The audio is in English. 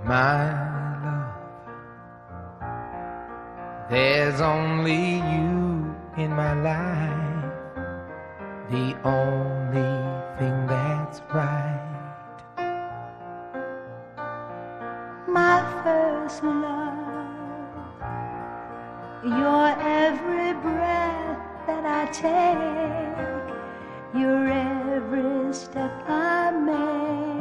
my love. There's only you in my life, the only thing that's right. My first love, your every breath that I take, your every step I make.